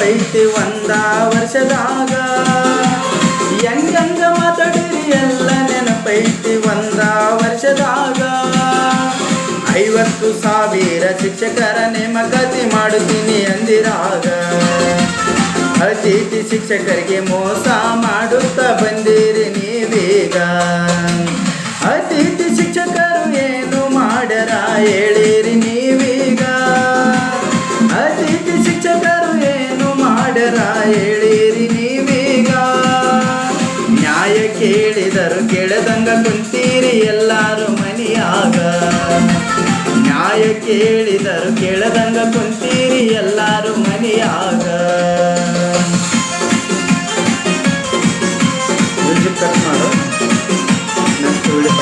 ನೆನಪೈತಿ ಒಂದ ವರ್ಷದಾಗ ಹೆಂಗಂಗ ಮಾತಾಡಿರಿ ಎಲ್ಲ ನೆನಪೈತಿ ಒಂದ ವರ್ಷದಾಗ 50,000 ಶಿಕ್ಷಕರ ನೇಮಕಾತಿ ಮಾಡುತ್ತೀನಿ ಅಂದಿರಾಗ ಅತಿಥಿ ಶಿಕ್ಷಕರಿಗೆ ಮೋಸ ಮಾಡುತ್ತಾ ಬಂದಿರಿ ನೀವೀಗ ಅತಿಥಿ ಶಿಕ್ಷಕರು ಏನು ಮಾಡ್ಯಾರ ಹೇಳಿರಿ ನೀವೀಗ ಅತಿಥಿ ಶಿಕ್ಷಕರು ಏನು ಮಾಡ್ಯಾರ ಹೇಳಿರಿ ನೀವೀಗ ನ್ಯಾಯ ಕೇಳಿದರು ಕೇಳದಂಗ ಕುಂತೀರಿ ಎಲ್ಲಾರು ಮನಿಯಾಗ ನ್ಯಾಯ ಕೇಳಿದರು ಕೇಳದಂಗ ಕುಂತೀರಿ ಎಲ್ಲಾರು ಮನಿಯಾಗ ಕಟ್ ಮಾಡು ನೆಕ್ಸ್ಟ್ ವಿಡಿಯೋ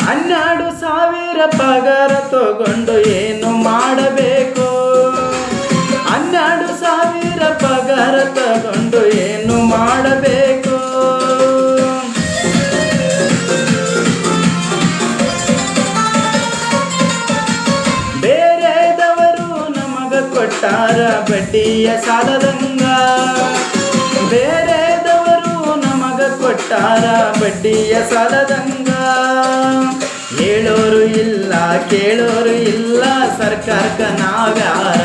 12,000 ಪಗಾರ ತಗೊಂಡು ಏನು ಮಾಡಬೇಕು 12,000 ಪಗಾರ ತಗೊಂಡು ಏನು ಮಾಡಬೇಕು ಬೇರೆದವರು ನಮಗ ಕೊಟ್ಟಾರ ಬಡ್ಡಿಯ ಸಾಲದಂಗ ಬೇರೆದವರು ನಮಗ ಕೊಟ್ಟಾರ ಬಡ್ಡಿಯ ಸಾಲದಂಗ ಹೇಳೋರು ಇಲ್ಲ ಕೇಳೋರು ಇಲ್ಲ ಸರ್ಕಾರಕ್ಕ ನಾವ್ಯಾರ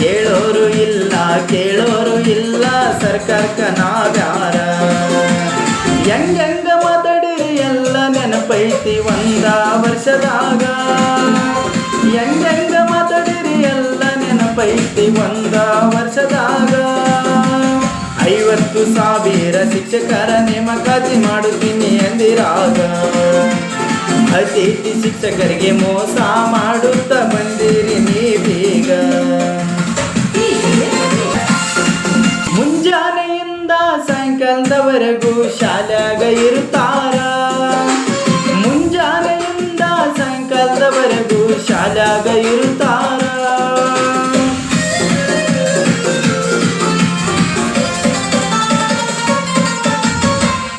ಹೇಳೋರು ಇಲ್ಲ ಕೇಳೋರು ಇಲ್ಲ ಸರ್ಕಾರಕ್ಕ ನಾವ್ಯಾರ ಹೆಂಗ ಮಾತಾಡಿರಿ ಎಲ್ಲ ನೆನಪೈತಿ ಒಂದ ವರ್ಷದಾಗ ಹೆಂಗ ಮಾತಾಡಿರಿ ಎಲ್ಲ ನೆನಪೈತಿ ಒಂದ ವರ್ಷದಾಗ 50,000 ಶಿಕ್ಷಕರ ನೇಮಕಾತಿ ಮಾಡುತ್ತೀನಿ ಅಂದಿರಾಗ ಅತಿಥಿ ಶಿಕ್ಷಕರಿಗೆ ಮೋಸ ಮಾಡುತ್ತಾ ಬಂದಿರಿ ನೀವೀಗ ಮುಂಜಾನೆಯಿಂದ ಸಾಯಂಕಾಲದವರೆಗೂ ಶಾಲ್ಯಾಗ ಇರುತ್ತಾರ ಮುಂಜಾನೆಯಿಂದ ಸಾಯಂಕಾಲದವರೆಗೂ ಶಾಲ್ಯಾಗ ಇರುತ್ತಾರ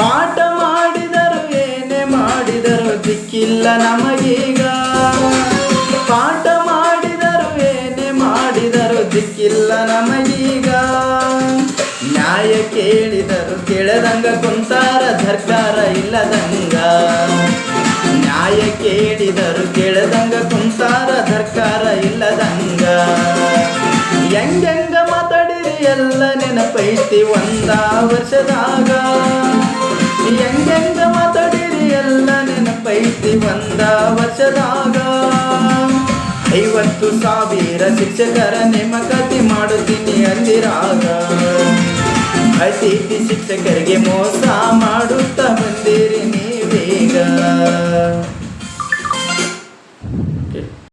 ಪಾಠ ಮಾಡಿದರು ಏನೇ ಮಾಡಿದರು ದಿಕ್ಕಿಲ್ಲ ನಮಗೀಗ ಪಾಠ ಮಾಡಿದರು ಏನೇ ಮಾಡಿದರು ದಿಕ್ಕಿಲ್ಲ ನಮಗೀಗ ನ್ಯಾಯ ಕೇಳಿದರು ಕೇಳದಂಗ ಕುಂತಾರ ಸರ್ಕಾರ ಇಲ್ಲದಂಗ ನ್ಯಾಯ ಕೇಳಿದರು ಕೇಳದಂಗ ಕುಂತಾರ ಸರ್ಕಾರ ಇಲ್ಲದಂಗ ಹೆಂಗ ಮಾತಾಡಿರಿ ಎಲ್ಲ ನೆನಪೈತಿ ಒಂದ ವರ್ಷದಾಗ ಹೆಂಗ ಮಾತಾಡಿರಿ ಎಲ್ಲ ನೆನಪೈತಿ ಒಂದ ವರ್ಷದಾಗ 50,000 ಶಿಕ್ಷಕರ ನೇಮಕಾತಿ ಮಾಡುತ್ತೀನಿ ಅಂದಿರಾಗ ಅತಿಥಿ ಶಿಕ್ಷಕರಿಗೆ ಮೋಸ ಮಾಡುತ್ತಾ ಬಂದಿರಿ ನೀವೀಗ